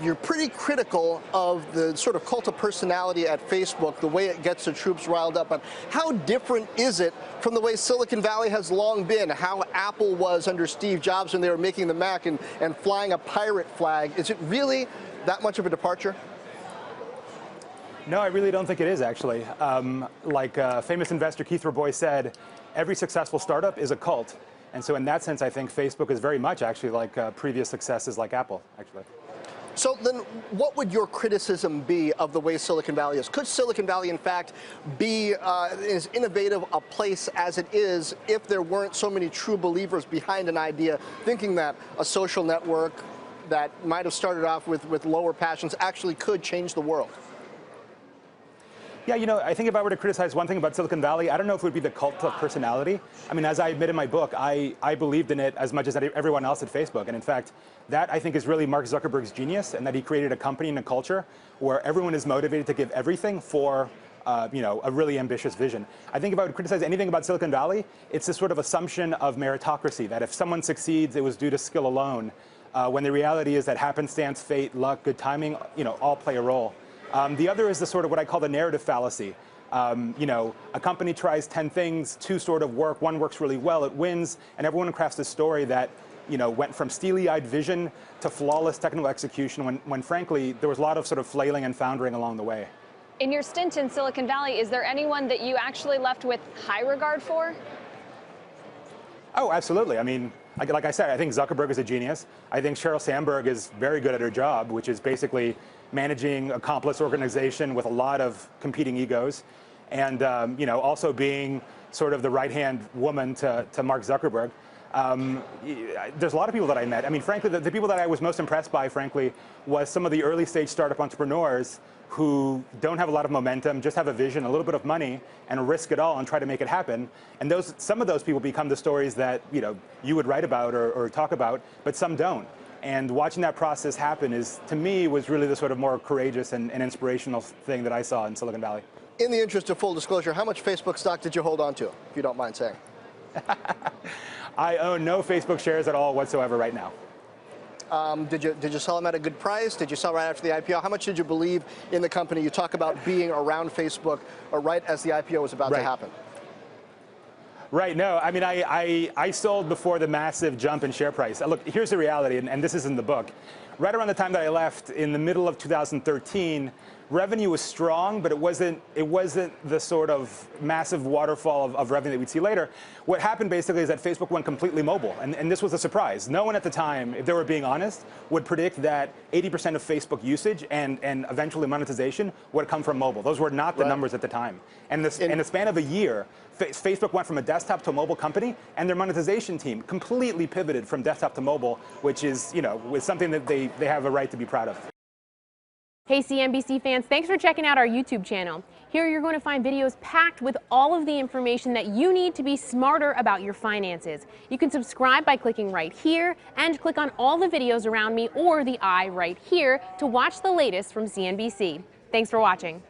you're pretty critical of the sort of cult of personality at Facebook, the way it gets the troops riled up. But how different is it from the way Silicon Valley has long been, how Apple was under Steve Jobs when they were making the Mac and flying a pirate flag? Is it really that much of a departure? No, I really don't think it is, actually. Like famous investor Keith Rabois said, every successful startup is a cult. And so in that sense, I think Facebook is very much actually like previous successes like Apple, actually. So then what would your criticism be of the way Silicon Valley is? Could Silicon Valley, in fact, be as innovative a place as it is if there weren't so many true believers behind an idea, thinking that a social network that might have started off with lower passions actually could change the world? Yeah, you know, I think if I were to criticize one thing about Silicon Valley, I don't know if it would be the cult of personality. I mean, as I admit in my book, I believed in it as much as everyone else at Facebook. And in fact, that I think is really Mark Zuckerberg's genius, and that he created a company and a culture where everyone is motivated to give everything for you know, a really ambitious vision. I think if I would criticize anything about Silicon Valley, it's this sort of assumption of meritocracy, that if someone succeeds, it was due to skill alone, when the reality is that happenstance, fate, luck, good timing, you know, all play a role. The other is the sort of what I call the narrative fallacy. You know, a company tries 10 things, 2 sort of work, 1 works really well, it wins, and everyone crafts a story that, you know, went from steely-eyed vision to flawless technical execution when frankly, there was a lot of sort of flailing and foundering along the way. In your stint in Silicon Valley, is there anyone that you actually left with high regard for? Oh, absolutely. I mean, like I said, I think Zuckerberg is a genius. I think Sheryl Sandberg is very good at her job, which is basically managing a complex organization with a lot of competing egos, and you know, also being sort of the right-hand woman to Mark Zuckerberg. There's a lot of people that I met. I mean, frankly, the people that I was most impressed by, frankly, was some of the early-stage startup entrepreneurs who don't have a lot of momentum, just have a vision, a little bit of money, and risk it all and try to make it happen. And some of those people become the stories that, you know, you would write about or talk about, but some don't. And watching that process happen is, to me, was really the sort of more courageous and inspirational thing that I saw in Silicon Valley. In the interest of full disclosure, how much Facebook stock did you hold on to, if you don't mind saying? I own no Facebook shares at all whatsoever right now. Did you sell them at a good price? Did you sell right after the IPO? How much did you believe in the company? You talk about being around Facebook right as the IPO was about to happen. Right, no, I mean, I sold before the massive jump in share price. Look, here's the reality, and this is in the book. Right around the time that I left, in the middle of 2013, revenue was strong, but it wasn't the sort of massive waterfall of revenue that we'd see later. What happened basically is that Facebook went completely mobile, and this was a surprise. No one at the time, if they were being honest, would predict that 80% of Facebook usage and eventually monetization would come from mobile. Those were not the numbers at the time. And in the span of a year, Facebook went from a desktop to a mobile company, and their monetization team completely pivoted from desktop to mobile, which is, you know, was something that they have a right to be proud of. Hey CNBC fans, thanks for checking out our YouTube channel. Here you're going to find videos packed with all of the information that you need to be smarter about your finances. You can subscribe by clicking right here and click on all the videos around me or the I right here to watch the latest from CNBC. Thanks for watching.